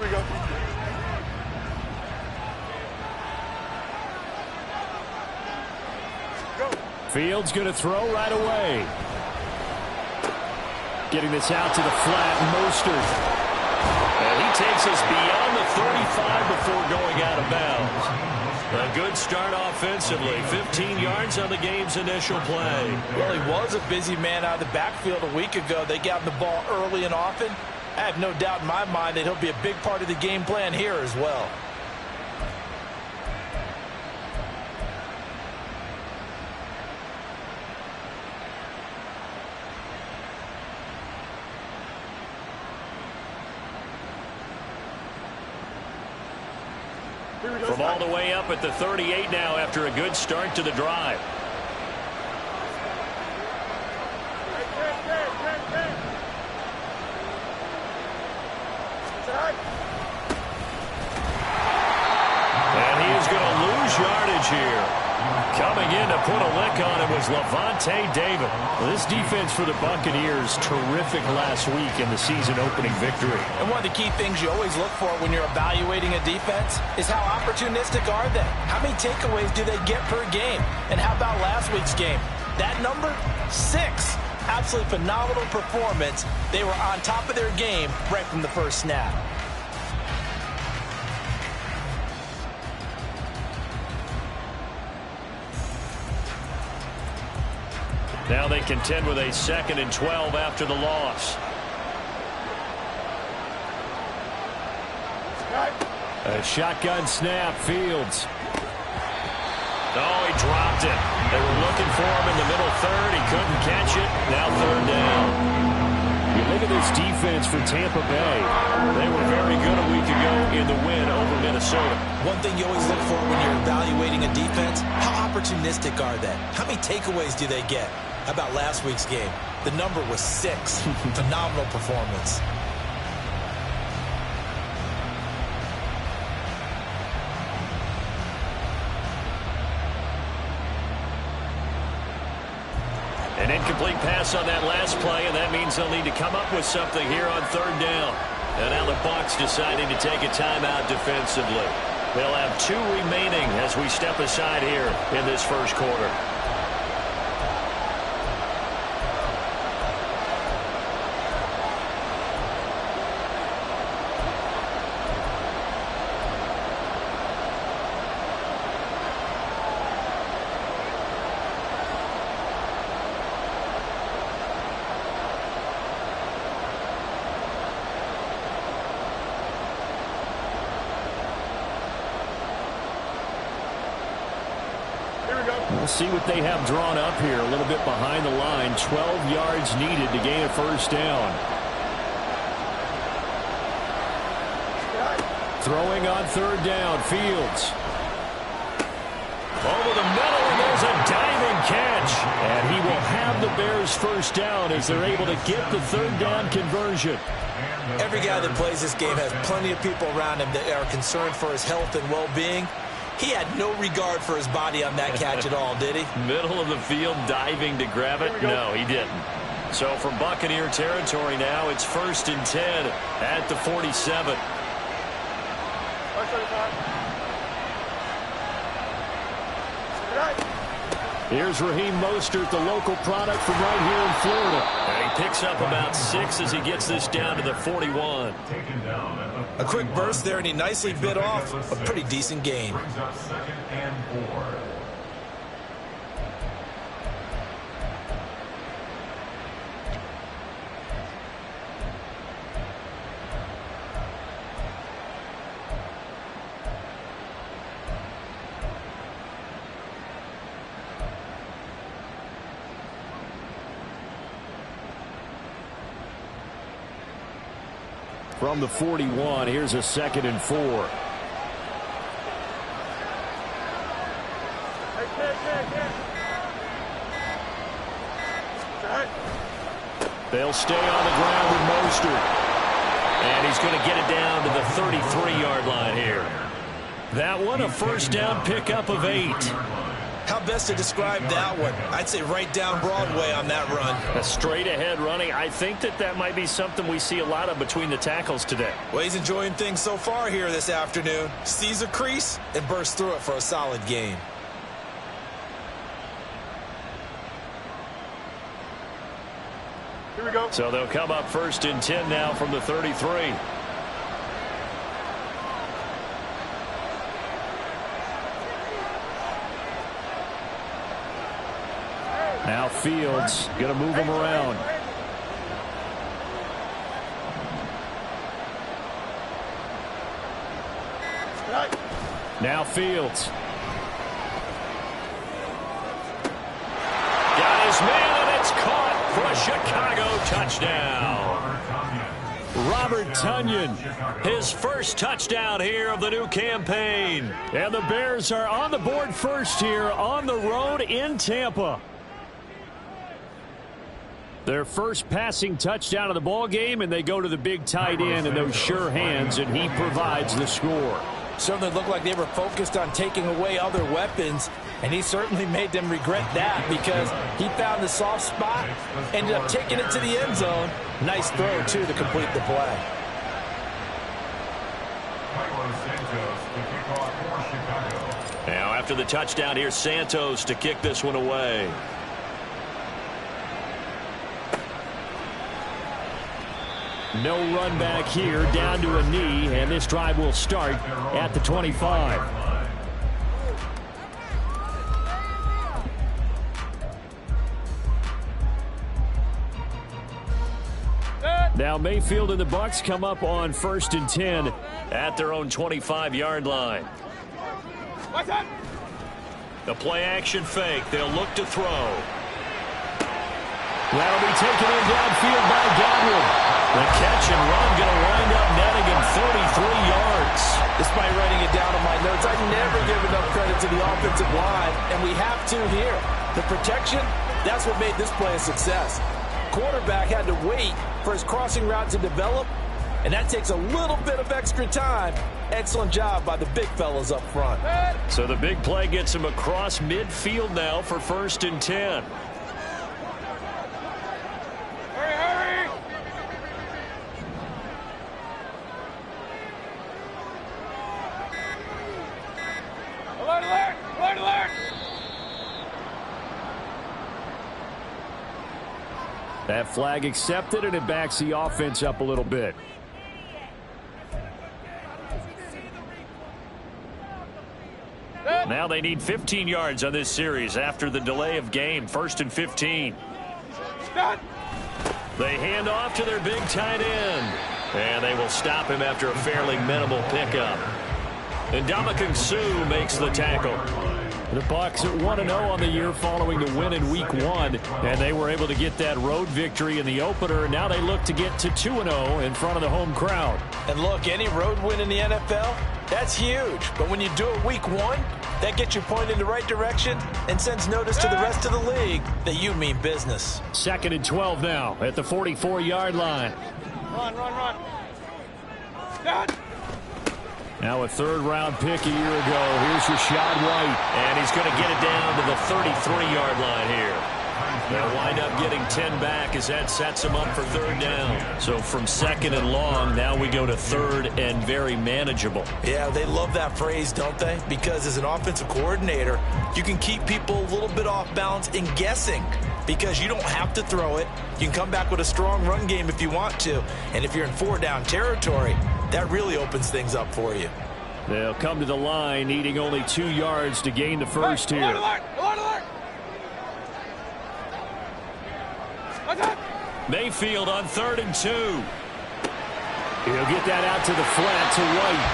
we go. Fields going to throw right away. Getting this out to the flat, Mostert. And he takes us beyond the 35 before going out of bounds. A good start offensively. 15 yards on the game's initial play. Well, he was a busy man out of the backfield a week ago. They got him the ball early and often. I have no doubt in my mind that he'll be a big part of the game plan here as well. From all the way up at the 38 now after a good start to the drive. And he is going to lose yardage here. Coming in to put a lick on it was Lavonte David. Well, this defense for the Buccaneers, terrific last week in the season-opening victory. And one of the key things you always look for when you're evaluating a defense is how opportunistic are they? How many takeaways do they get per game? And how about last week's game? That number? 6. Absolutely phenomenal performance. They were on top of their game right from the first snap. Now they contend with a 2nd and 12 after the loss. A shotgun snap, Fields. Oh, he dropped it. They were looking for him in the middle third. He couldn't catch it. Now 3rd down. You look at this defense for Tampa Bay. They were very good a week ago in the win over Minnesota. One thing you always look for when you're evaluating a defense, how opportunistic are they? How many takeaways do they get? How about last week's game? The number was 6. Phenomenal performance. An incomplete pass on that last play, and that means they'll need to come up with something here on 3rd down. And now the Bucs deciding to take a timeout defensively. They'll have 2 remaining as we step aside here in this first quarter. We'll see what they have drawn up here. A little bit behind the line. 12 yards needed to gain a 1st down. Throwing on 3rd down. Fields. Over the middle, and there's a diving catch. And he will have the Bears 1st down as they're able to get the 3rd down conversion. Every guy that plays this game has plenty of people around him that are concerned for his health and well-being. He had no regard for his body on that catch at all, did he? Middle of the field diving to grab it? No, he didn't. So from Buccaneer territory now, it's 1st and 10 at the 47. Here's Raheem Mostert, the local product from right here in Florida. And he picks up about 6 as he gets this down to the 41. A quick burst there, and he nicely bit off a pretty decent gain. From the 41, here's a 2nd and 4. They'll stay on the ground with Mostert. And he's going to get it down to the 33-yard line here. That one, a 1st down pickup of 8. How best to describe that one? I'd say right down Broadway on that run. A straight ahead running. I think that might be something we see a lot of between the tackles today. Well, he's enjoying things so far here this afternoon. Sees a crease and bursts through it for a solid gain. Here we go. So they'll come up 1st and 10 now from the 33. Now Fields going to move him around. Now Fields. Got his man, and it's caught for a Chicago touchdown. Robert Tonyan, his first touchdown here of the new campaign. And the Bears are on the board first here on the road in Tampa. Their first passing touchdown of the ball game, and they go to the big tight end in those sure hands, and he provides the score. Certainly looked like they were focused on taking away other weapons, and he certainly made them regret that because he found the soft spot, ended up taking it to the end zone. Nice throw, too, to complete the play. Now after the touchdown, here's Santos to kick this one away. No run back here, down to a knee, and this drive will start at the 25. Now Mayfield and the Bucs come up on 1st and 10 at their own 25-yard line. The play action fake. They'll look to throw. That'll be taken in downfield by Godwin. The catch and run going to wind up netting him 33 yards. Despite writing it down on my notes, I never give enough credit to the offensive line, and we have to here. The protection, that's what made this play a success. Quarterback had to wait for his crossing route to develop, and that takes a little bit of extra time. Excellent job by the big fellas up front. So the big play gets him across midfield now for 1st and 10. That flag accepted, and it backs the offense up a little bit. Now they need 15 yards on this series after the delay of game. 1st and 15. They hand off to their big tight end. And they will stop him after a fairly minimal pickup. And Ndamukong Suh makes the tackle. The Bucs at 1-0 on the year following the win in Week 1, and they were able to get that road victory in the opener. Now they look to get to 2-0 in front of the home crowd. And look, any road win in the NFL, that's huge. But when you do it Week 1, that gets you pointed in the right direction and sends notice to the rest of the league that you mean business. 2nd and 12 now at the 44-yard line. Run. Now a third-round pick a year ago. Here's Rachaad White. And he's going to get it down to the 33-yard line here. They'll wind up getting 10 back as that sets him up for 3rd down. So from 2nd and long, now we go to 3rd and very manageable. Yeah, they love that phrase, don't they? Because as an offensive coordinator, you can keep people a little bit off balance and guessing because you don't have to throw it. You can come back with a strong run game if you want to. And if you're in 4-down territory, that really opens things up for you. They'll come to the line needing only 2 yards to gain the first here. Mayfield on 3rd and 2. He'll get that out to the flat to White.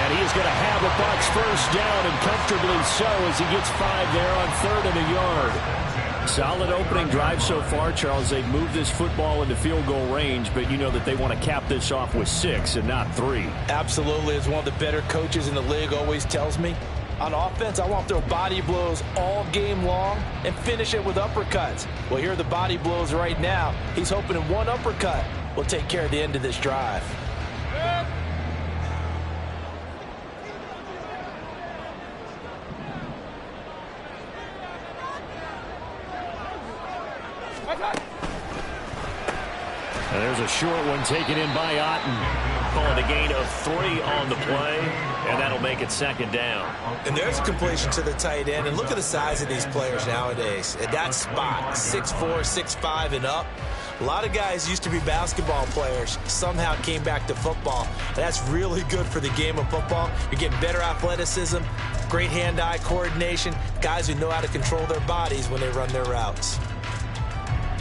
And he's going to have the Bucs first down, and comfortably so as he gets 5 there on 3rd and a yard. Solid opening drive so far, Charles. They've moved this football into field goal range, but you know that they want to cap this off with 6 and not 3. Absolutely. As one of the better coaches in the league always tells me, on offense, I want to throw body blows all game long and finish it with uppercuts. Well, here are the body blows right now. He's hoping in one uppercut will take care of the end of this drive. And there's a short one taken in by Otten. Calling a gain of 3 on the play, and that'll make it 2nd down. And there's a completion to the tight end. And look at the size of these players nowadays. At that spot, 6'4", 6'5", and up. A lot of guys used to be basketball players, somehow came back to football. That's really good for the game of football. You're getting better athleticism, great hand-eye coordination, guys who know how to control their bodies when they run their routes.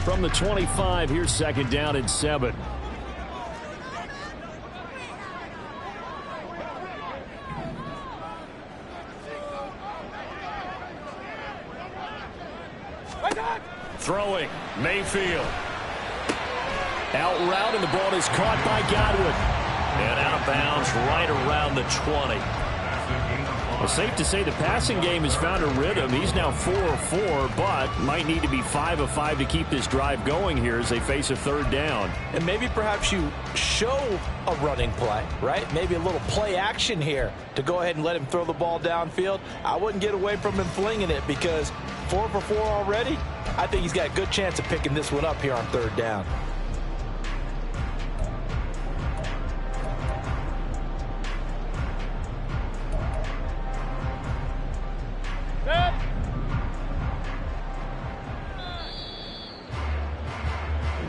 From the 25, here's 2nd down and 7. Throwing, Mayfield. Out route, and the ball is caught by Godwin. And out of bounds right around the 20. Well, safe to say the passing game has found a rhythm. He's now 4 of 4, but might need to be 5 of 5 to keep this drive going here as they face a 3rd down. And maybe perhaps you show a running play, right? Maybe a little play action here to go ahead and let him throw the ball downfield. I wouldn't get away from him flinging it because 4 for 4 already. I think he's got a good chance of picking this one up here on 3rd down.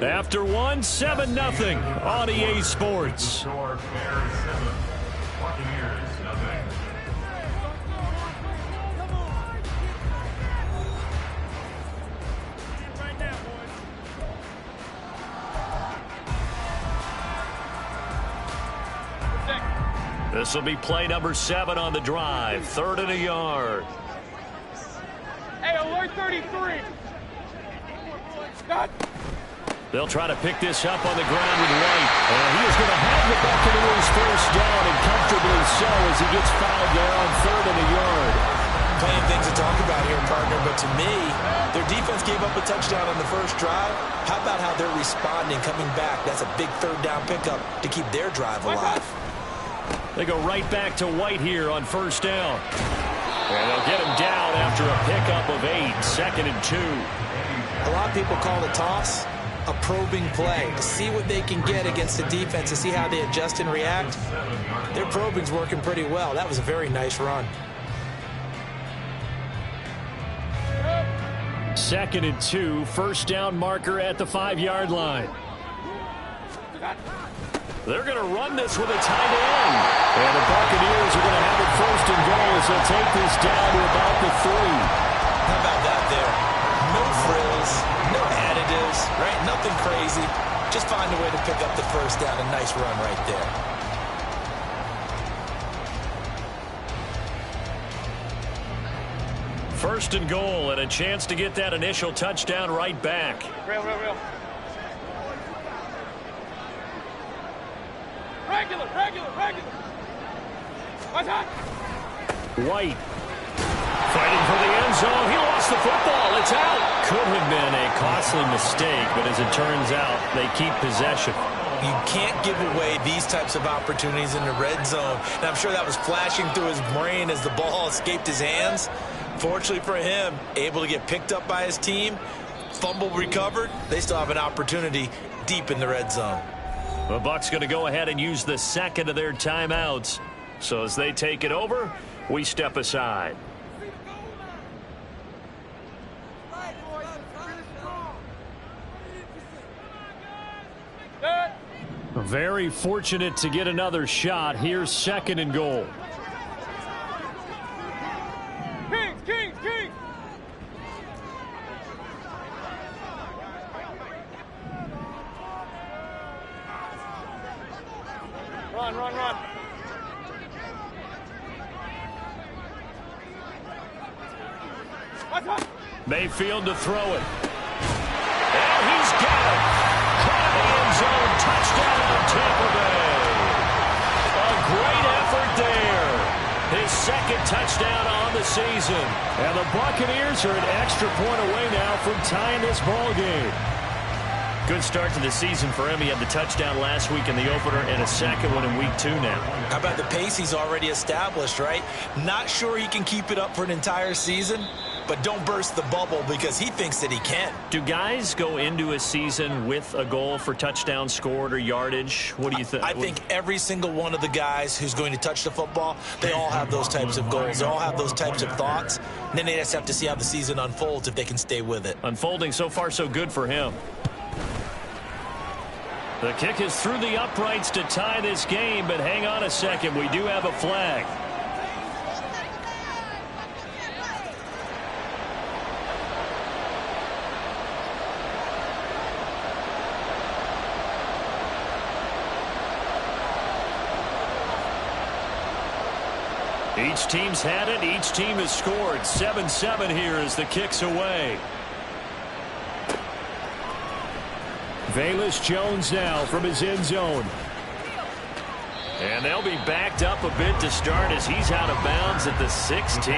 After 1, 7-0 on EA Sports. This will be play number 7 on the drive. 3rd and a yard. Hey, alert 33. Got. They'll try to pick this up on the ground with White. And he is going to have the Buccaneers 1st down, and comfortably so as he gets fouled there on 3rd and a yard. Plenty of things to talk about here, partner, but to me, their defense gave up a touchdown on the first drive. How about how they're responding, coming back? That's a big 3rd down pickup to keep their drive alive. They go right back to White here on 1st down. And they'll get him down after a pickup of 8, 2nd and 2. A lot of people call the toss a probing play to see what they can get against the defense, to see how they adjust and react. Their probing's working pretty well. That was a very nice run. 2nd and 2, 1st down marker at the 5-yard line. They're going to run this with a tight end. And the Buccaneers are going to have it 1st and goal as they'll take this down to about the 3. How about that there? No frills, no additives, right? Nothing crazy. Just find a way to pick up the 1st down. A nice run right there. First and goal, and a chance to get that initial touchdown right back. Real. Regular. White fighting for the end zone. He lost the football. It's out. Could have been a costly mistake, but as it turns out, they keep possession. You can't give away these types of opportunities in the red zone. And I'm sure that was flashing through his brain as the ball escaped his hands. Fortunately for him, able to get picked up by his team, fumble recovered. They still have an opportunity deep in the red zone. The Bucs going to go ahead and use the 2nd of their timeouts. So as they take it over, we step aside. Very fortunate to get another shot. Here's 2nd and goal. Kings. Run. Mayfield to throw it. And he's got it. Caught in the end zone. Touchdown, Tampa Bay. A great effort there. His 2nd touchdown on the season. And the Buccaneers are an extra point away now from tying this ball game. Good start to the season for him. He had the touchdown last week in the opener and a 2nd one in week 2 now. How about the pace he's already established, right? Not sure he can keep it up for an entire season, but don't burst the bubble because he thinks that he can. Do guys go into a season with a goal for touchdown scored or yardage? What do you think? I think every single one of the guys who's going to touch the football, they all have those types of goals. They all have those types of thoughts. And then they just have to see how the season unfolds if they can stay with it. Unfolding so far so good for him. The kick is through the uprights to tie this game, but hang on a second. We do have a flag. Each team's had it. Each team has scored. 7-7 here as the kick's away. Velus Jones now from his end zone. And they'll be backed up a bit to start as he's out of bounds at the 16.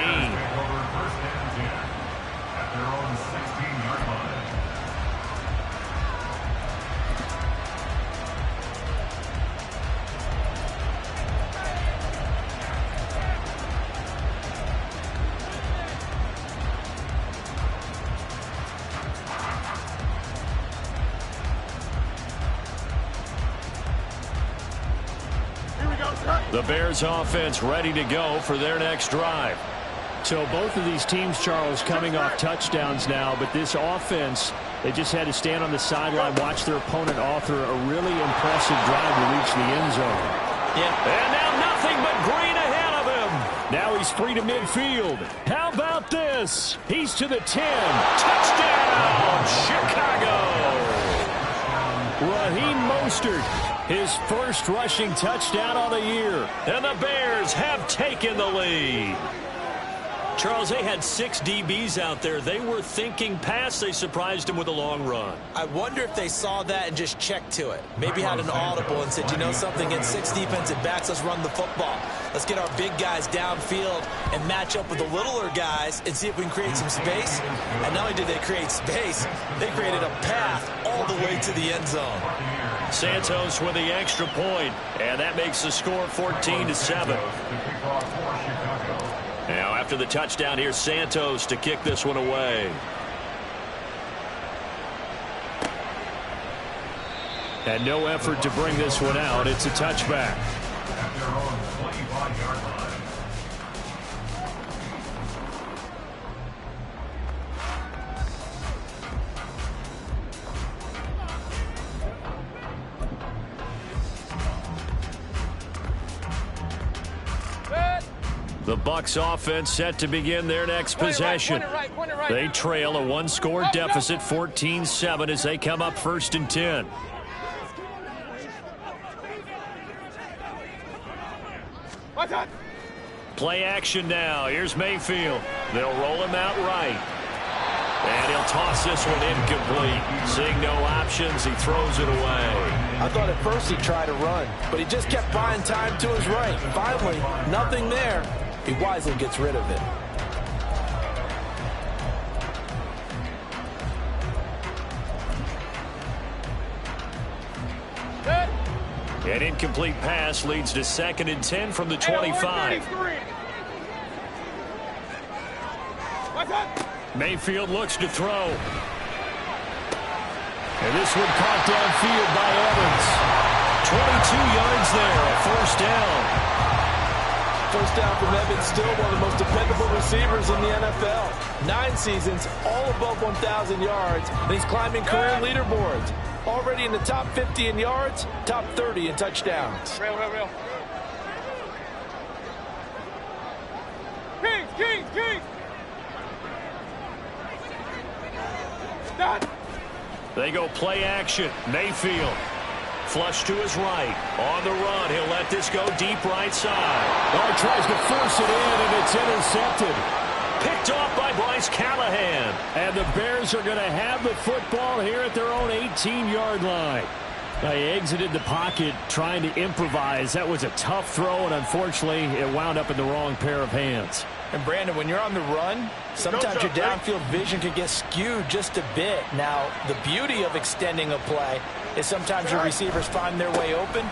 The Bears offense ready to go for their next drive. So both of these teams, Charles, coming off touchdowns now, but this offense, they just had to stand on the sideline, watch their opponent author a really impressive drive to reach the end zone. Yeah. And now nothing but green ahead of him. Now he's free to midfield. How about this? He's to the 10. Touchdown, Chicago. Raheem Mostert, his first rushing touchdown on the year. And the Bears have taken the lead. Charles, they had 6 DBs out there. They were thinking pass. They surprised him with a long run. I wonder if they saw that and just checked to it. Maybe had an audible and said, you know something, against 6 defensive backs, let's run the football. Let's get our big guys downfield and match up with the littler guys and see if we can create some space. And not only did they create space, they created a path all the way to the end zone. Santos with the extra point, and that makes the score 14-7. Now, after the touchdown, here's Santos to kick this one away. And no effort to bring this one out. It's a touchback. The Bucs offense set to begin their next possession. They trail a 1-score deficit, 14-7, as they come up 1st and 10. Play action now. Here's Mayfield. They'll roll him out right. And he'll toss this one incomplete. Seeing no options, he throws it away. I thought at first he tried to run, but he just kept buying time to his right. Finally, nothing there. He wisely gets rid of it. An incomplete pass leads to 2nd and 10 from the 25. Mayfield looks to throw. And this one caught downfield by Evans. 22 yards there, a 1st down. First down from Evans, still one of the most dependable receivers in the NFL. 9 seasons, all above 1,000 yards, and he's climbing career leaderboards. Already in the top 50 in yards, top 30 in touchdowns. Real. Kings! Stop! They go play action. Mayfield. Flush to his right. On the run. He'll let this go deep right side. Oh, tries to force it in, and it's intercepted. Picked off by Bryce Callahan. And the Bears are going to have the football here at their own 18-yard line. They exited the pocket trying to improvise. That was a tough throw, and unfortunately, it wound up in the wrong pair of hands. And Brandon, when you're on the run, sometimes your downfield vision can get skewed just a bit. Now, the beauty of extending a play is sometimes your receivers find their way open,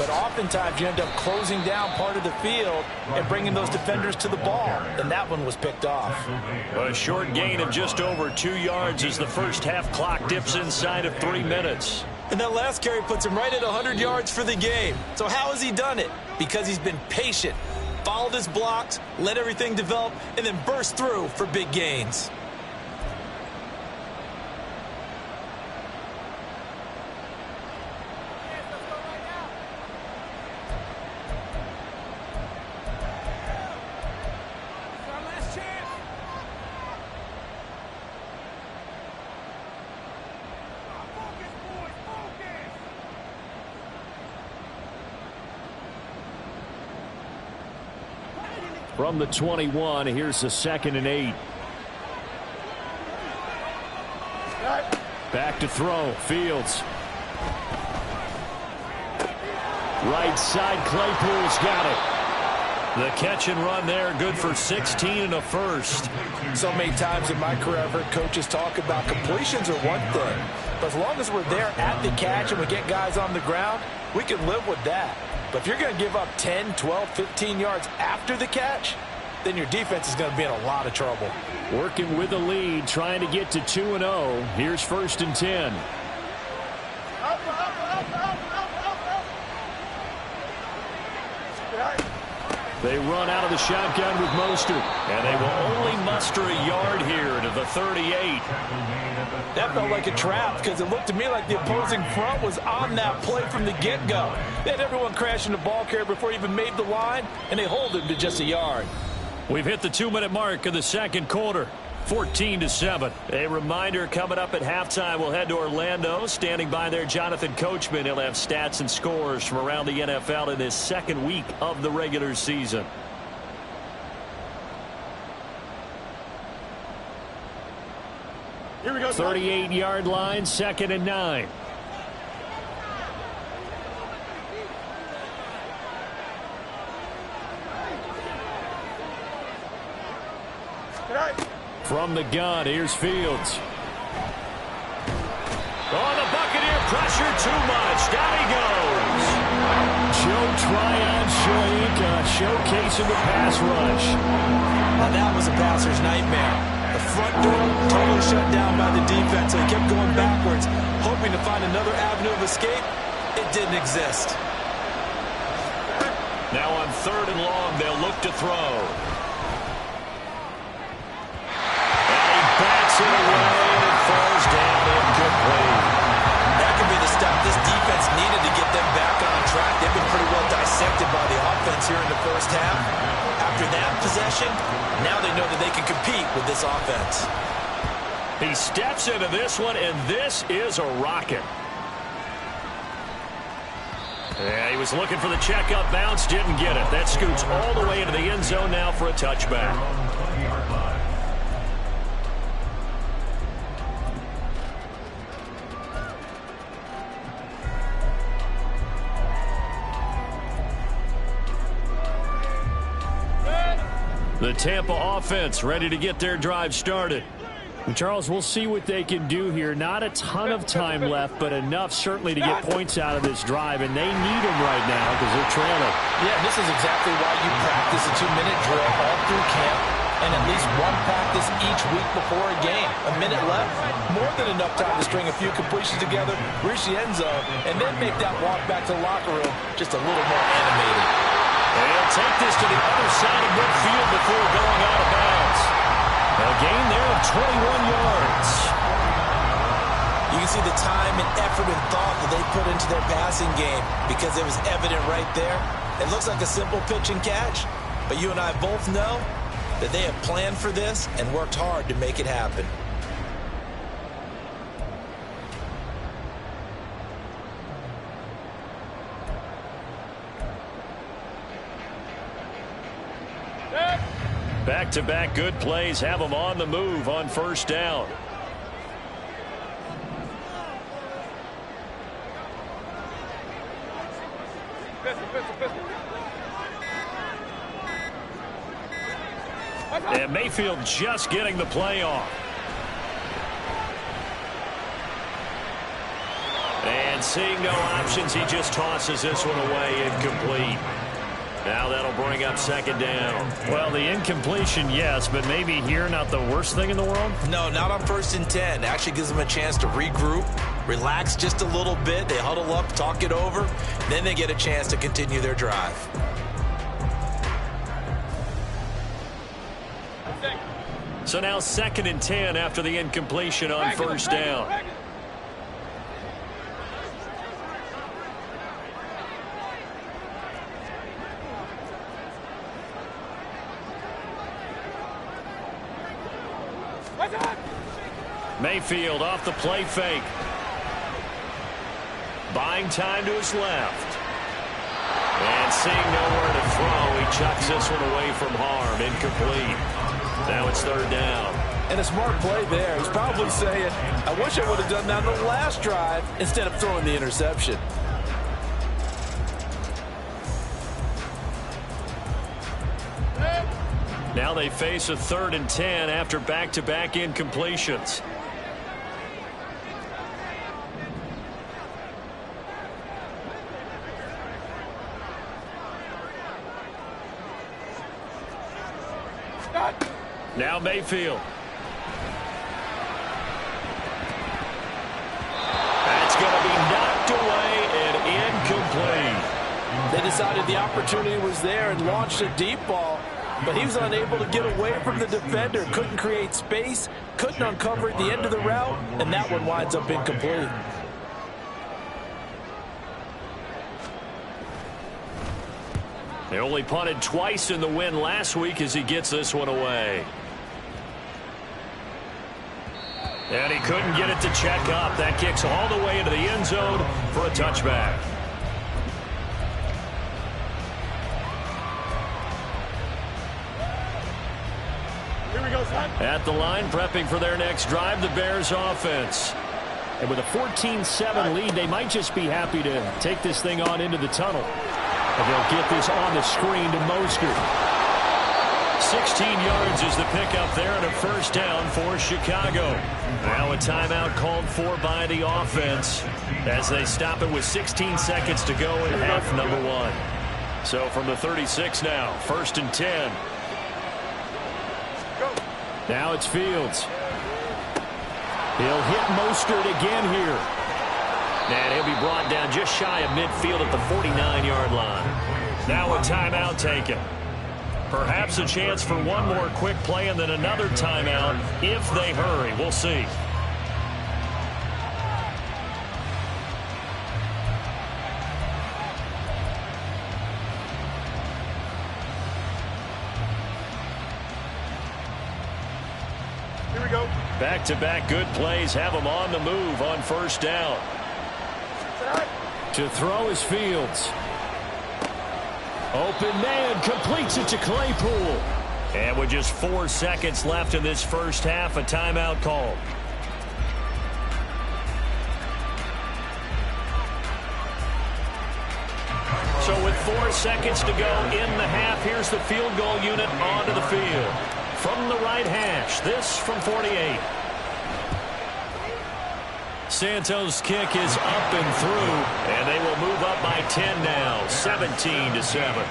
but oftentimes you end up closing down part of the field and bringing those defenders to the ball, and that one was picked off. A short gain of just over 2 yards as the first half clock dips inside of 3 minutes. And that last carry puts him right at 100 yards for the game. So how has he done it? Because he's been patient, followed his blocks, let everything develop, and then burst through for big gains. From the 21, here's the 2nd and 8. Back to throw. Fields. Right side, Claypool's got it. The catch and run there, good for 16 and a first. So many times in my career, I've heard coaches talk about completions are one thing. But as long as we're there at the catch and we get guys on the ground, we can live with that. But if you're going to give up 10, 12, 15 yards after the catch, then your defense is going to be in a lot of trouble. Working with the lead, trying to get to 2-0. Here's 1st and 10. They run out of the shotgun with Mostert. And they will only muster a yard here to the 38. That felt like a trap because it looked to me like the opposing front was on that play from the get-go. They had everyone crashing the ball carrier before he even made the line, and they hold him to just a yard. We've hit the 2-minute mark of the second quarter. 14-7. A reminder, coming up at halftime, we'll head to Orlando. Standing by there, Jonathan Coachman. He'll have stats and scores from around the NFL in this second week of the regular season. Here we go. 38-yard line, 2nd and 9. From the gun, here's Fields. Oh, the Buccaneer pressure too much. Down he goes. Joe Tryon showcasing the pass rush. Now that was a passer's nightmare. The front door totally shut down by the defense, so he kept going backwards, hoping to find another avenue of escape. It didn't exist. Now on 3rd and long, they'll look to throw. It away, and it falls down incomplete. That could be the stop this defense needed to get them back on track. They've been pretty well dissected by the offense here in the first half. After that possession, now they know that they can compete with this offense. He steps into this one, and this is a rocket. Yeah, he was looking for the checkup bounce, didn't get it. That scoots all the way into the end zone now for a touchback. The Tampa offense ready to get their drive started. And Charles, we'll see what they can do here. Not a ton of time left, but enough certainly to get points out of this drive, and they need them right now because they're trailing. Yeah, this is exactly why you practice a 2-minute drill all through camp and at least one practice each week before a game. A minute left, more than enough time to string a few completions together, reach the end zone, and then make that walk back to the locker room just a little more animated. And he'll take this to the other side of midfield before going out of bounds. A gain there of 21 yards. You can see the time and effort and thought that they put into their passing game because it was evident right there. It looks like a simple pitch and catch, but you and I both know that they have planned for this and worked hard to make it happen. Back-to-back good plays have them on the move on 1st down. And Mayfield just getting the play off. And And seeing no options, he just tosses this one away, incomplete. Now that'll bring up second down. Well, the incompletion, yes, but maybe here not the worst thing in the world? No, not on 1st and 10. Actually gives them a chance to regroup, relax just a little bit. They huddle up, talk it over. Then they get a chance to continue their drive. So now 2nd and 10 after the incompletion on 1st down. Mayfield off the play fake. Buying time to his left. And seeing nowhere to throw, he chucks this one away from harm. Incomplete. Now it's 3rd down. And a smart play there. He's probably saying, I wish I would have done that on the last drive instead of throwing the interception. Now they face a 3rd and 10 after back-to-back incompletions. Now Mayfield. That's going to be knocked away and incomplete. They decided the opportunity was there and launched a deep ball, but he was unable to get away from the defender. Couldn't create space, couldn't uncover at the end of the route, and that one winds up incomplete. They only punted twice in the win last week as he gets this one away. And he couldn't get it to check up. That kicks all the way into the end zone for a touchback. Here we go, son. At the line, prepping for their next drive, the Bears offense. And with a 14-7 lead, they might just be happy to take this thing on into the tunnel. And they'll get this on the screen to Mostert. 16 yards is the pickup there and a 1st down for Chicago. Now a timeout called for by the offense as they stop it with 16 seconds to go in half number 1. So from the 36 now, 1st and 10. Now it's Fields. He'll hit Mostert again here. And he'll be brought down just shy of midfield at the 49-yard line. Now a timeout taken. Perhaps a chance for one more quick play and then another timeout if they hurry. We'll see. Here we go. Back-to-back good plays have them on the move on 1st down. To throw is Fields. Open man, completes it to Claypool. And with just 4 seconds left in this first half, a timeout called. So with 4 seconds to go in the half, here's the field goal unit onto the field. From the right hash, this from 48. Santos' kick is up and through, and they will move up by 10 now, 17-7.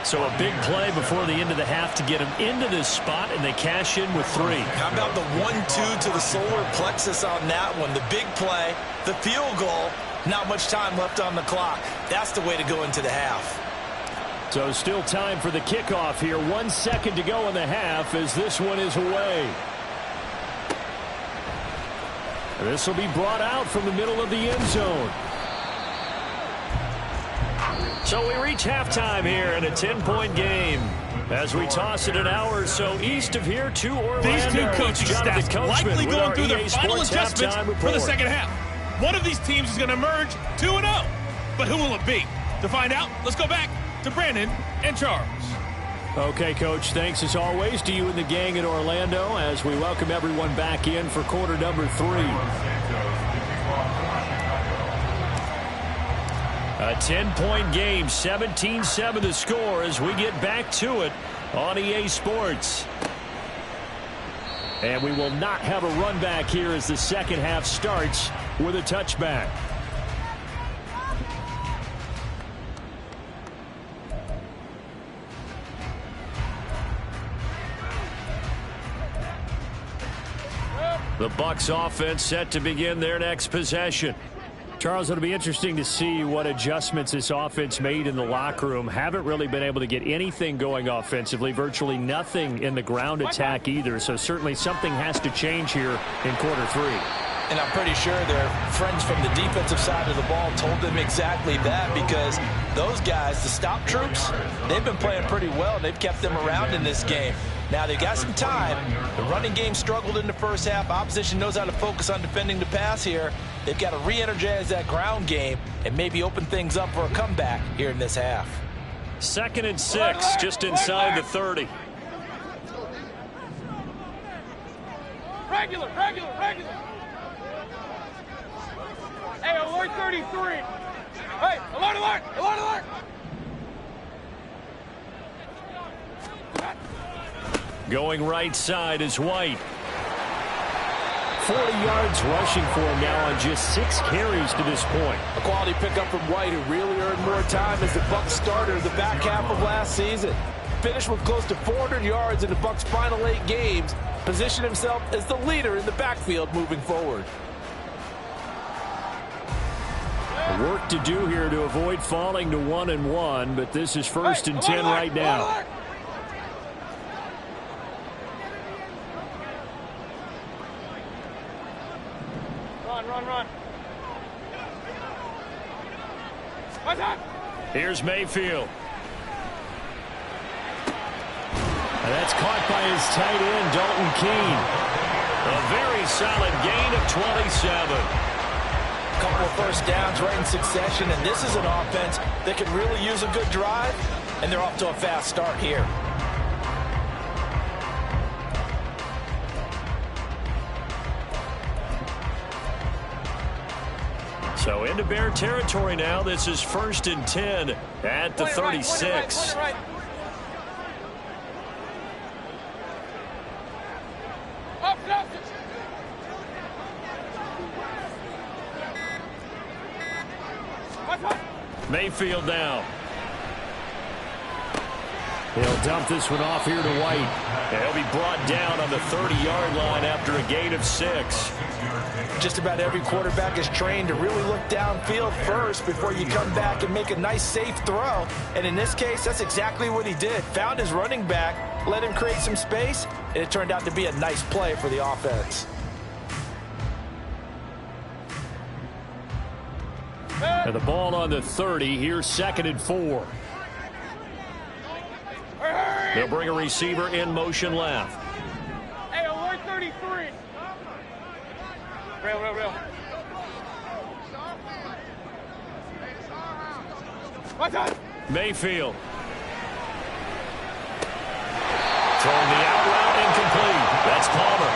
So a big play before the end of the half to get them into this spot, and they cash in with 3. How about the 1-2 to the solar plexus on that one? The big play, the field goal, not much time left on the clock. That's the way to go into the half. So still time for the kickoff here. 1 second to go in the half as this one is away. This will be brought out from the middle of the end zone. So we reach halftime here in a 10-point game as we toss it an hour or so east of here to Orlando. These two coaching staffs likely going through their final adjustments for the second half. One of these teams is going to emerge 2-0. But who will it be? To find out, let's go back to Brandon and Charles. Okay, Coach, thanks as always to you and the gang in Orlando as we welcome everyone back in for quarter number 3. A 10-point game, 17-7 the score as we get back to it on EA Sports. And we will not have a run back here as the second half starts with a touchback. The Bucs offense set to begin their next possession. Charles, it'll be interesting to see what adjustments this offense made in the locker room. Haven't really been able to get anything going offensively, virtually nothing in the ground attack either. So certainly something has to change here in quarter 3. And I'm pretty sure their friends from the defensive side of the ball told them exactly that, because those guys, the stop troops, they've been playing pretty well. They've kept them around in this game. Now, they've got some time. The running game struggled in the first half. Opposition knows how to focus on defending the pass here. They've got to re-energize that ground game and maybe open things up for a comeback here in this half. 2nd and 6, just inside the 30. Regular. Hey, alert 33. Hey, alert. Going right side is White. 40 yards rushing for him now on just 6 carries to this point. A quality pickup from White, who really earned more time as the Bucs starter the back half of last season. Finished with close to 400 yards in the Bucs' final 8 games. Positioned himself as the leader in the backfield moving forward. Work to do here to avoid falling to 1-1, but this is 1st and 10 right now. Run. Here's Mayfield. And that's caught by his tight end, Dalton Keene. A very solid gain of 27. A couple of first downs right in succession, and this is an offense that could really use a good drive, and they're off to a fast start here. So into Bear territory now. This is 1st and 10 at the 36. Right. Up. Mayfield down. He'll dump this one off here to White. And he'll be brought down on the 30-yard line after a gain of 6. Just about every quarterback is trained to really look downfield first before you come back and make a nice, safe throw. And in this case, that's exactly what he did. Found his running back, let him create some space, and it turned out to be a nice play for the offense. And the ball on the 30. Here's 2nd and 4. They'll bring a receiver in motion left. Hey, alert 33. Real. What's up? Mayfield. Throwing the out route, incomplete. That's Palmer.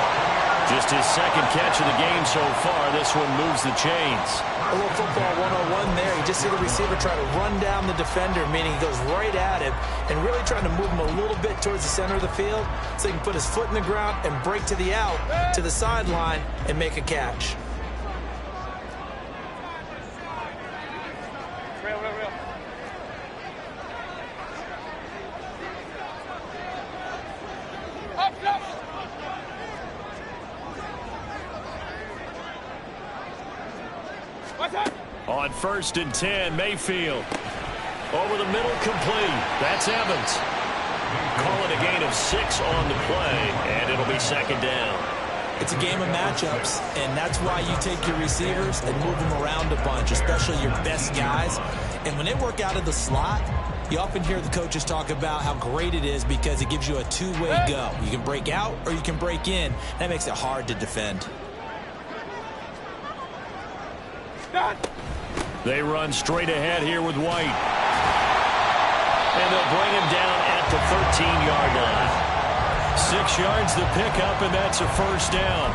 Just his 2nd catch of the game so far. This one moves the chains. A little football 101 there. You just see the receiver try to run down the defender, meaning he goes right at him and really trying to move him a little bit towards the center of the field so he can put his foot in the ground and break to the out, to the sideline, and make a catch. Real. Up. What's up? On 1st and 10, Mayfield. Over the middle, complete. That's Evans. Call it a gain of 6 on the play, and it'll be 2nd down. It's a game of matchups, and that's why you take your receivers and move them around a bunch, especially your best guys. And when they work out of the slot, you often hear the coaches talk about how great it is because it gives you a two-way go. You can break out or you can break in. That makes it hard to defend. They run straight ahead here with White. And they'll bring him down at the 13-yard line. 6 yards the pickup, and that's a 1st down.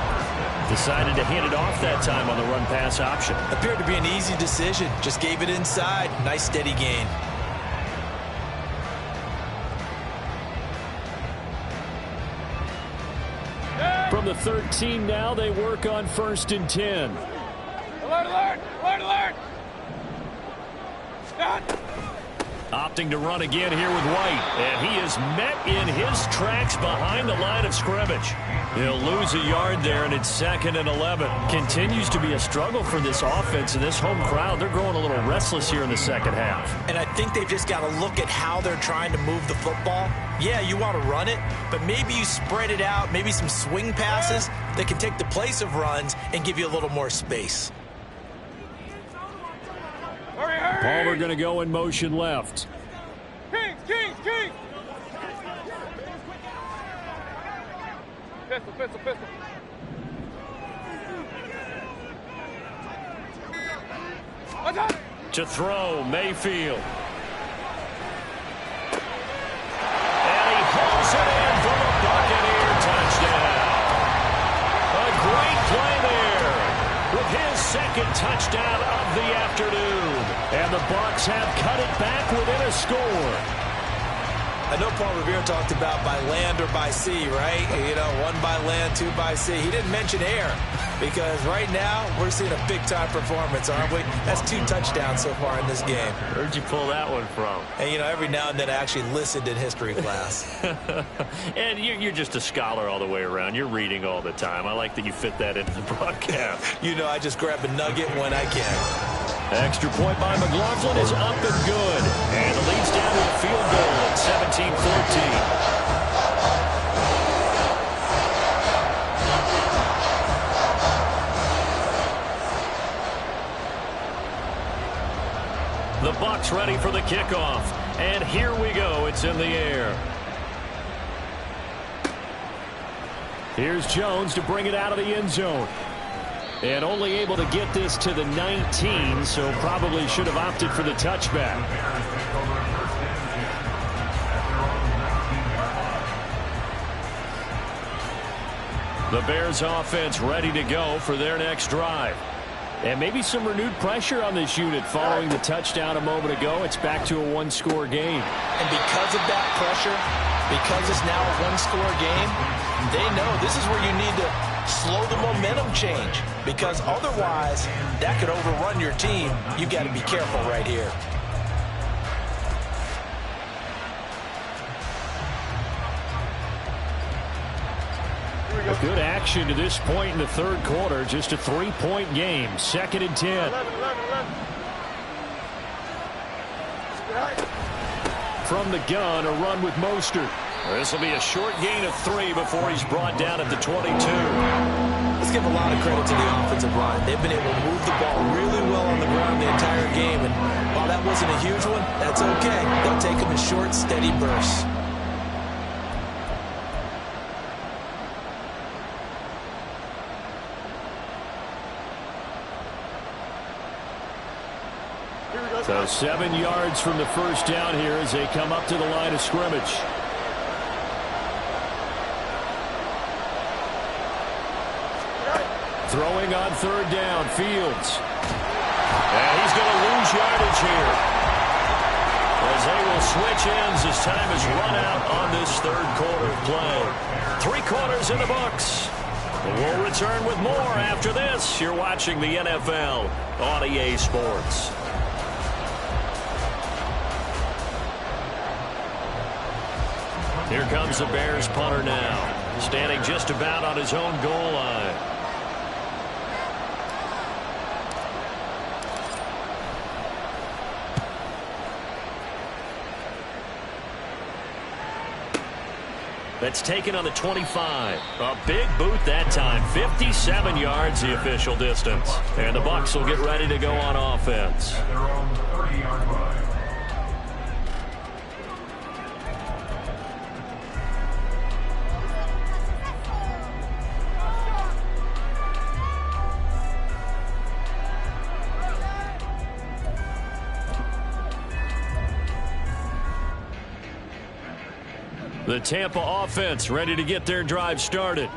Decided to hand it off that time on the run-pass option. Appeared to be an easy decision. Just gave it inside. Nice steady gain. From the 13 now, they work on 1st and 10. Alert. Opting to run again here with White. And he is met in his tracks behind the line of scrimmage. He'll lose a yard there, and it's 2nd and 11. Continues to be a struggle for this offense and this home crowd. They're growing a little restless here in the second half. And I think they've just got to look at how they're trying to move the football. Yeah, you want to run it, but maybe you spread it out, maybe some swing passes that can take the place of runs and give you a little more space. Hurry, hurry. Palmer going to go in motion left. Kings, Kings, Kings. Pistol, pistol, pistol. To throw, Mayfield. And he hauls it in for the Buccaneer touchdown. A great play there with his 2nd touchdown of the afternoon. And the Bucs have cut it back within a score. I know Paul Revere talked about by land or by sea, right? You know, 1 by land, 2 by sea. He didn't mention air because right now we're seeing a big-time performance, aren't we? That's 2 touchdowns so far in this game. Where'd you pull that one from? And, you know, every now and then I actually listened in history class. And you're just a scholar all the way around. You're reading all the time. I like that you fit that into the broadcast. You know, I just grab a nugget when I can. Extra point by McLaughlin is up and good. And the lead's down to a field goal at 17-14. The Bucs ready for the kickoff. And here we go. It's in the air. Here's Jones to bring it out of the end zone. And only able to get this to the 19, so probably should have opted for the touchback. The Bears offense ready to go for their next drive. And maybe some renewed pressure on this unit following the touchdown a moment ago. It's back to a 1-score game. And because of that pressure, because it's now a 1-score game, they know this is where you need to slow the momentum change, because otherwise that could overrun your team. You got to be careful right here. A good action to this point in the 3rd quarter. Just a 3-point game. 2nd and 10. 11. From the gun, a run with Mostert. This will be a short gain of 3 before he's brought down at the 22. Let's give a lot of credit to the offensive line. They've been able to move the ball really well on the ground the entire game. And while that wasn't a huge one, that's okay. They'll take them in short, steady bursts. So 7 yards from the first down here as they come up to the line of scrimmage. Throwing on 3rd down, Fields. And he's going to lose yardage here, as they will switch ends as time is run out on this 3rd quarter play. 3 quarters in the books. We'll return with more after this. You're watching the NFL on EA Sports. Here comes the Bears punter now, standing just about on his own goal line. That's taken on the 25. A big boot that time. 57 yards the official distance. And the Bucs will get ready to go on offense. At their own 30-yard line. The Tampa offense ready to get their drive started.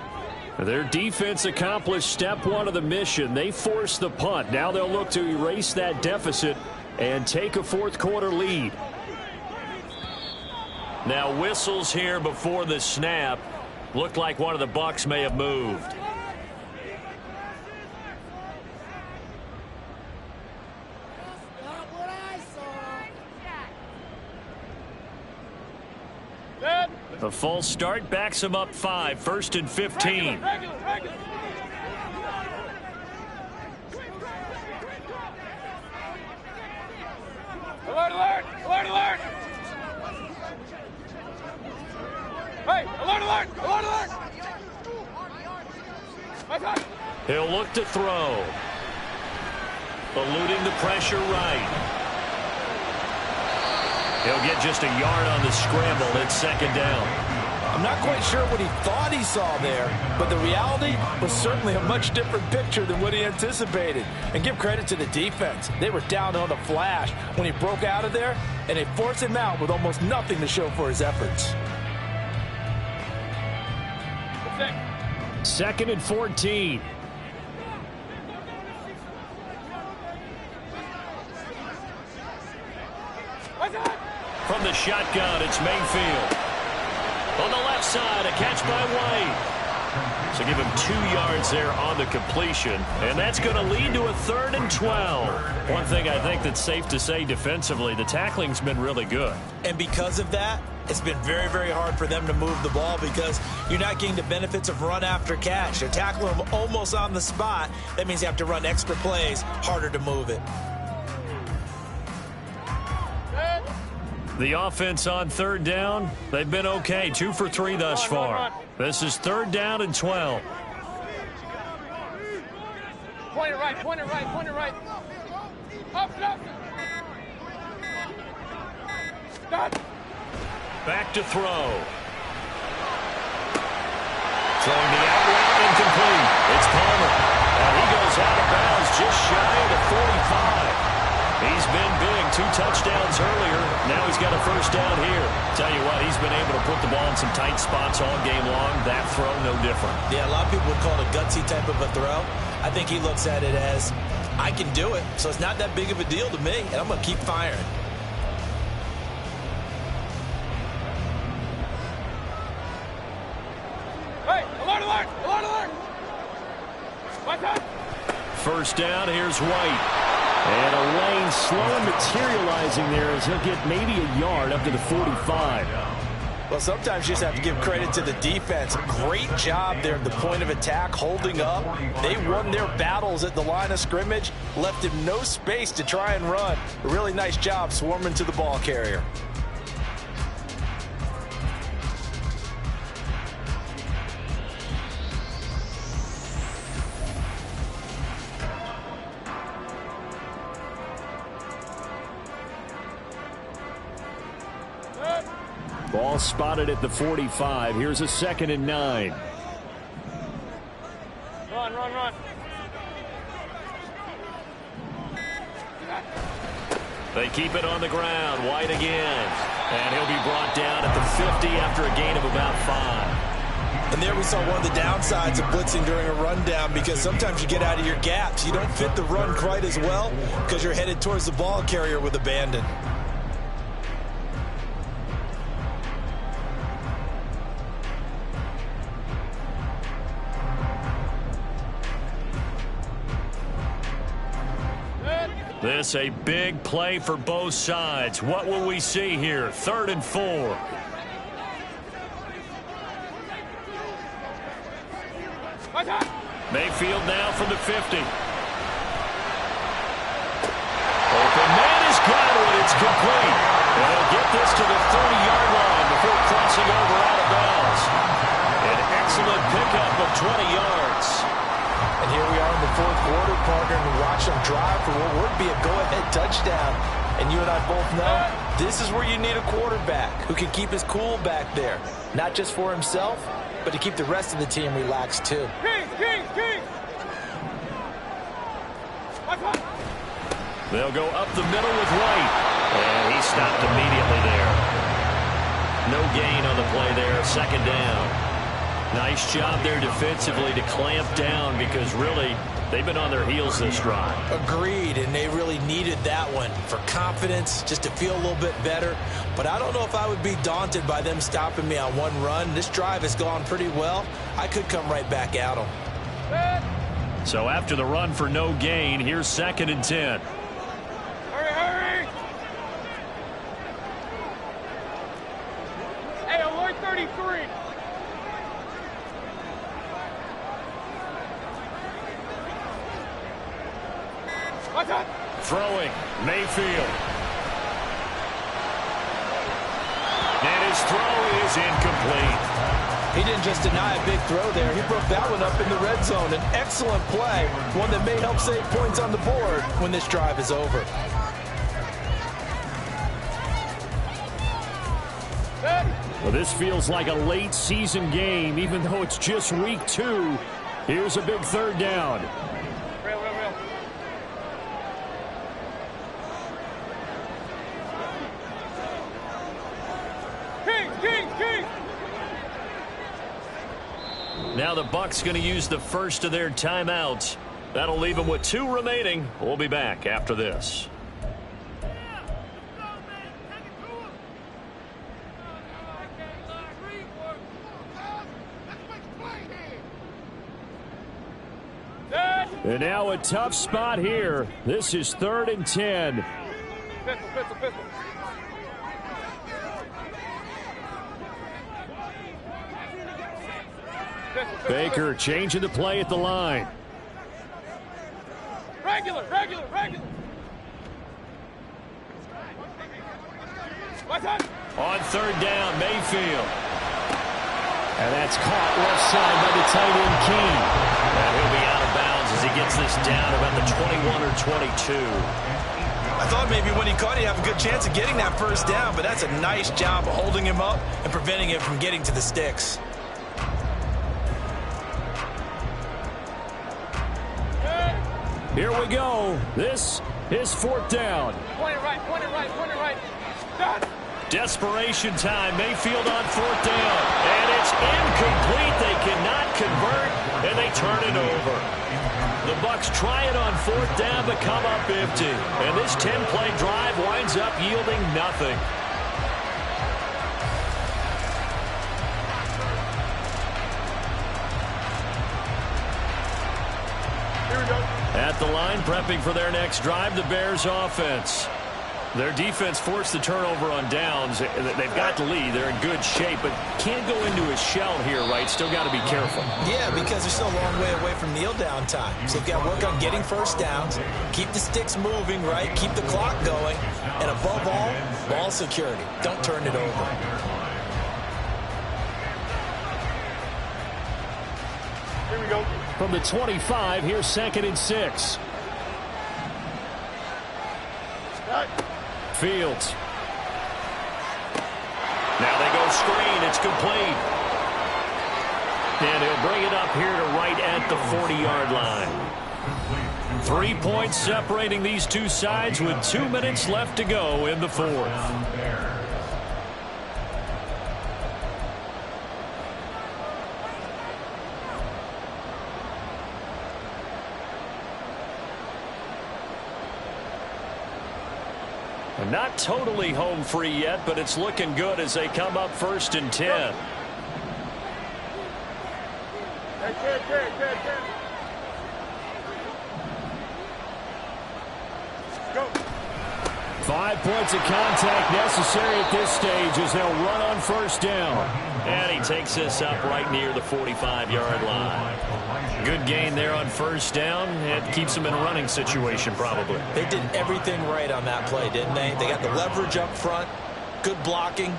Their defense accomplished step 1 of the mission. They forced the punt. Now they'll look to erase that deficit and take a 4th quarter lead. Now whistles here before the snap. Looked like one of the Bucs may have moved. A full start backs him up 5, 1st and 15. Regular. Alert! Hey, alert! He'll look to throw. Eluding the pressure right. He'll get just a yard on the scramble. It's 2nd down. I'm not quite sure what he thought he saw there, but the reality was certainly a much different picture than what he anticipated. And give credit to the defense. They were down on the flash when he broke out of there, and they forced him out with almost nothing to show for his efforts. 2nd and 14. From the shotgun, it's Mayfield. On the left side, a catch by White. So give him 2 yards there on the completion. And that's going to lead to a 3rd and 12. One thing I think that's safe to say defensively, the tackling's been really good. And because of that, it's been very, very hard for them to move the ball because you're not getting the benefits of run after catch. They're tackling them almost on the spot. That means you have to run extra plays, harder to move it. The offense on 3rd down, they've been okay. 2 for 3 thus far. This is 3rd down and 12. Point it right. Up. Stop. Back to throw. Throwing the out route, incomplete. It's Palmer. And he goes out of bounds just shy of the 45. He's been big. 2 touchdowns earlier. Now he's got a 1st down here. Tell you what, he's been able to put the ball in some tight spots all game long. That throw, no different. Yeah, a lot of people would call it a gutsy type of a throw. I think he looks at it as, I can do it, so it's not that big of a deal to me, and I'm going to keep firing. Hey, alert! 1st down, here's White. And a lane slow materializing there as he'll get maybe a yard up to the 45. Well, sometimes you just have to give credit to the defense. Great job there at the point of attack, holding up. They won their battles at the line of scrimmage, left him no space to try and run. A really nice job swarming to the ball carrier. Ball spotted at the 45. Here's a 2nd and 9. Run. They keep it on the ground. White again. And he'll be brought down at the 50 after a gain of about 5. And there we saw one of the downsides of blitzing during a rundown because sometimes you get out of your gaps. You don't fit the run quite as well because you're headed towards the ball carrier with abandon. This a big play for both sides. What will we see here? 3rd and 4. Mayfield now from the 50. Open man is got it. It's complete. And he'll get this to the 30-yard line before crossing over out of bounds. An excellent pickup of 20 yards. And here we are in the 4th quarter, partner, and watch them drive for what would be a go-ahead touchdown. And you and I both know this is where you need a quarterback who can keep his cool back there. Not just for himself, but to keep the rest of the team relaxed too. Kings! They'll go up the middle with White. And he stopped immediately there. No gain on the play there. 2nd down. Nice job there defensively to clamp down because really they've been on their heels this drive. Agreed, and they really needed that one for confidence, just to feel a little bit better. But I don't know if I would be daunted by them stopping me on one run. This drive has gone pretty well. I could come right back at them. So after the run for no gain, here's 2nd and 10. Hurry! Hey, alert 33! Watch out. Throwing, Mayfield. And his throw is incomplete. He didn't just deny a big throw there. He broke that one up in the red zone. An excellent play, one that may help save points on the board when this drive is over. Well, this feels like a late season game, even though it's just week 2. Here's a big third down. Real. King. Now the Bucs going to use the first of their timeouts. That'll leave them with 2 remaining. We'll be back after this. And now a tough spot here. This is 3rd and 10. Pistol. Baker changing the play at the line. Regular. Watch out. On 3rd down, Mayfield. And that's caught left side by the tight end King. And he'll be out of bounds as he gets this down about the 21 or 22. I thought maybe when he caught it, he'd have a good chance of getting that first down, but that's a nice job of holding him up and preventing him from getting to the sticks. Here we go. This is 4th down. Point it right. Done. Desperation time. Mayfield on 4th down. And it's incomplete. They cannot convert, and they turn it over. The Bucs try it on 4th down, but come up empty. And this 10-play drive winds up yielding nothing. Here we go. At the line, prepping for their next drive, the Bears offense. Their defense forced the turnover on downs. They've got the lead. They're in good shape, but can't go into a shell here, right? Still got to be careful. Yeah, because they're still a long way away from kneel down time. So they've got to work on getting first downs, keep the sticks moving, right? Keep the clock going. And above all, ball security. Don't turn it over. Here we go. From the 25, here's 2nd and 6. Fields. Now they go screen. It's complete. And he'll bring it up here to right at the 40-yard line. 3 points separating these two sides with 2 minutes left to go in the 4th. Not totally home free yet, but it's looking good as they come up 1st and 10. Go. 5 points of contact necessary at this stage as they'll run on 1st down. And he takes this up right near the 45-yard line. Good gain there on 1st down. It keeps them in a running situation probably. They did everything right on that play, didn't they? They got the leverage up front, good blocking,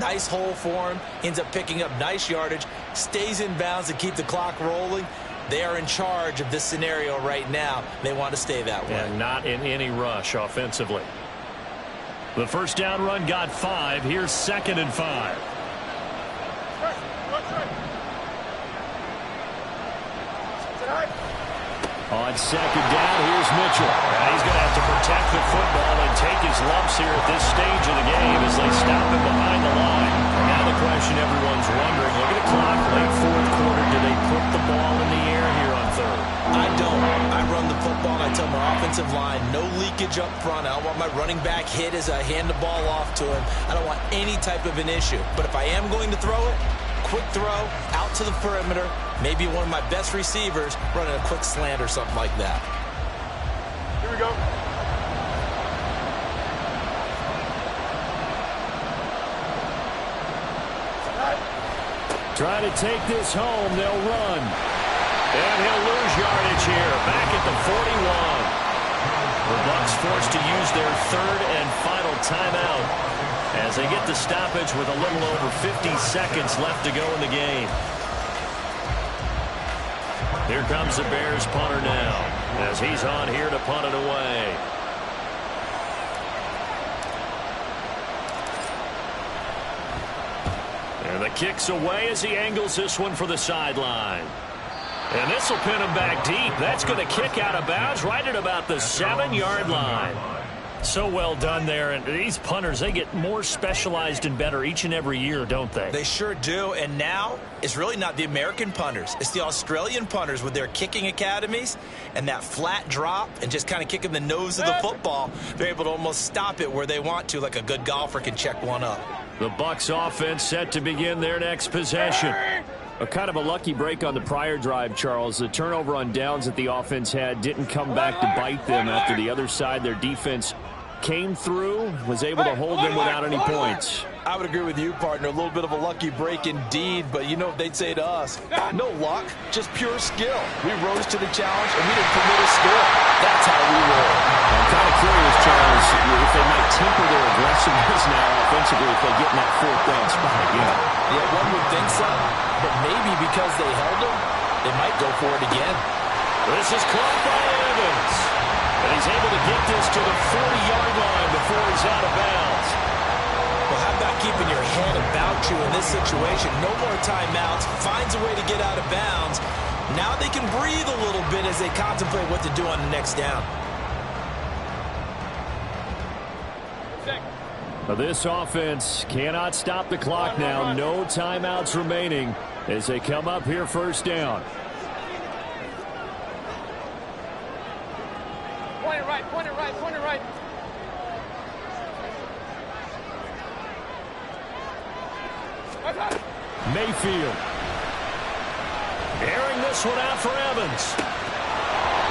nice hole for him, ends up picking up nice yardage, stays in bounds to keep the clock rolling. They are in charge of this scenario right now. They want to stay that way. And not in any rush offensively. The 1st down run got 5. Here's 2nd and 5. On 2nd down, here's Mitchell. And he's going to have to protect the football and take his lumps here at this stage of the game as they stop him behind the line. Now the question everyone's wondering, look at the clock, late 4th quarter. Do they put the ball in the air here on 3rd? I don't. I run the football and I tell my offensive line, no leakage up front. I don't want my running back hit as I hand the ball off to him. I don't want any type of an issue. But if I am going to throw it, quick throw, out to the perimeter, maybe one of my best receivers running a quick slant or something like that. Here we go. Trying to take this home, they'll run. And he'll lose yardage here, back at the 41. forced to use their third and final timeout as they get the stoppage with a little over 50 seconds left to go in the game. Here comes the Bears punter now as he's on here to punt it away. And the kick's away as he angles this one for the sideline. And this will pin him back deep. That's going to kick out of bounds right at about the 7-yard line. So well done there. And these punters, they get more specialized and better each and every year, don't they? They sure do. And now it's really not the American punters. It's the Australian punters with their kicking academies and that flat drop and just kind of kicking the nose of the football. They're able to almost stop it where they want to, like a good golfer can check one up. The Bucs offense set to begin their next possession. A kind of a lucky break on the prior drive, Charles. The turnover on downs that the offense had didn't come back to bite them after the other side. Their defense came through, was able to hold them without any points. I would agree with you, partner. A little bit of a lucky break indeed, but you know what they'd say to us? No luck, just pure skill. We rose to the challenge, and we didn't permit a score. That's how we roll. I'm kind of curious, Charles, if they might temper their aggressiveness now offensively if they get in that fourth down spot again. Yeah, one would think so, but maybe because they held them, they might go for it again. This is caught by Evans. And he's able to get this to the 40-yard line before he's out of bounds. Well, how about keeping your head about you in this situation? No more timeouts. Finds a way to get out of bounds. Now they can breathe a little bit as they contemplate what to do on the next down. This offense cannot stop the clock now. No timeouts remaining as they come up here first down. Point it right, point it right, point it right. Mayfield. Airing this one out for Evans.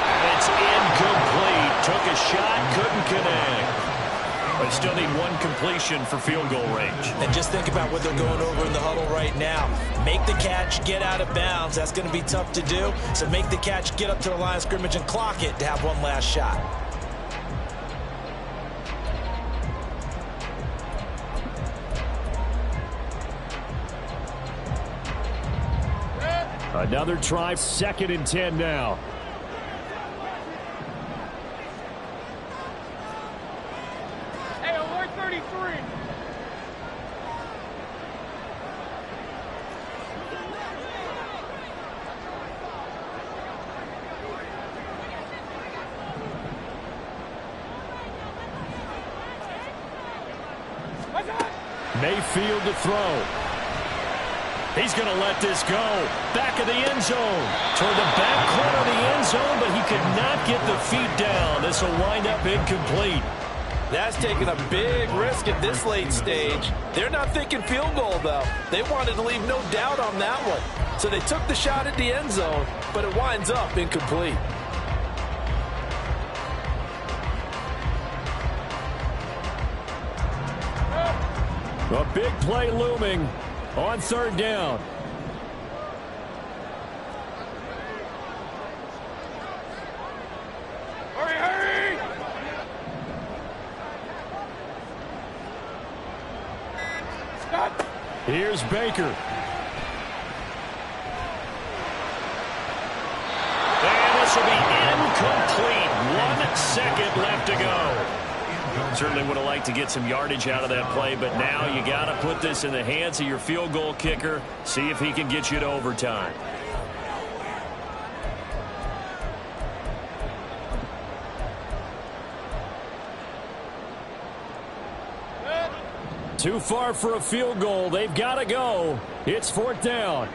And it's incomplete. Took a shot, couldn't connect. But still need one completion for field goal range. And just think about what they're going over in the huddle right now. Make the catch, get out of bounds. That's going to be tough to do. So make the catch, get up to the line of scrimmage, and clock it to have one last shot. Another try, 2nd and 10 now. Hey, alert 33. Mayfield to throw. He's going to let this go. Back of the end zone. Toward the back corner of the end zone, but he could not get the feet down. This will wind up incomplete. That's taking a big risk at this late stage. They're not thinking field goal, though. They wanted to leave no doubt on that one. So they took the shot at the end zone, but it winds up incomplete. A big play looming on 3rd down. Hurry, hurry! Stop! Here's Baker. And this will be incomplete. 1 second left to go. Certainly would have liked to get some yardage out of that play, but now you got to put this in the hands of your field goal kicker. See if he can get you to overtime. Too far for a field goal. They've got to go. It's 4th down.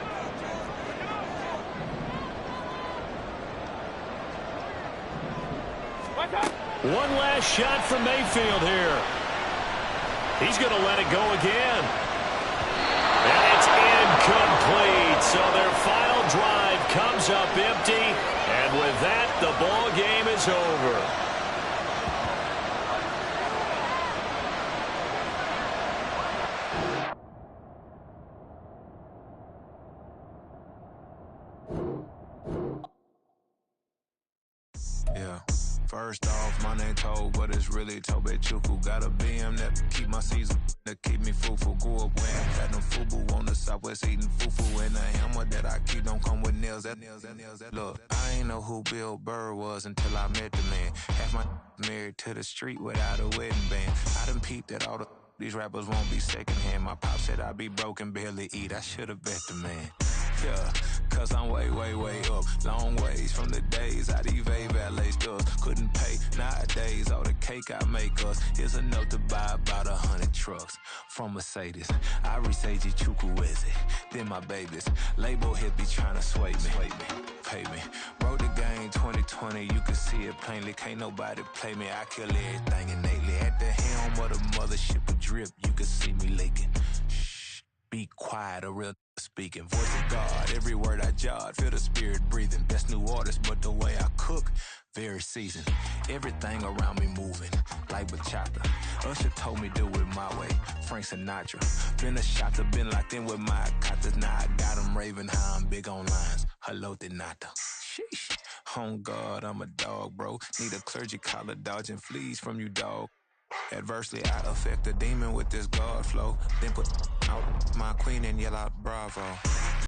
One last shot from Mayfield here. He's going to let it go again. And it's incomplete. So their final drive comes up empty. And with that, the ball game is over. First off, my name Toad, but it's really Tobe Chuku. Got a BM that keep my season, that keep me fufu. Go up wearing platinum fubu on the Southwest eating fufu. And a hammer that I keep don't come with nails. Look, I ain't know who Bill Burr was until I met the man. Half my married to the street without a wedding band. I done peeped that all these rappers won't be secondhand. My pop said I'd be broken, barely eat. I should've bet the man. Yeah, cause I'm way, way, way up. Long ways from the days I evade valet stores. Couldn't pay nowadays. All the cake I make us is enough to buy about 100 trucks from Mercedes. I resage Chukwueze, then my babies. Label hit be trying to sway me. Pay me. Wrote the game 2020, you can see it plainly. Can't nobody play me. I kill everything innately. At the helm of the mothership of drip, you can see me leaking. Shh, be quiet, a real speaking. Voice of God, every word I jot. Feel the spirit breathing. Best new artist, but the way I cook, very seasoned. Everything around me moving, like bachata. Usher told me do it my way. Frank Sinatra. Been a shotter, been locked in with my katas. Now I got them raving how I'm big on lines. Hello, Denata. Sheesh. On God, I'm a dog, bro. Need a clergy collar, dodging fleas from you, dog. Adversely, I affect a demon with this God flow. Then put out my queen and yell out, bravo.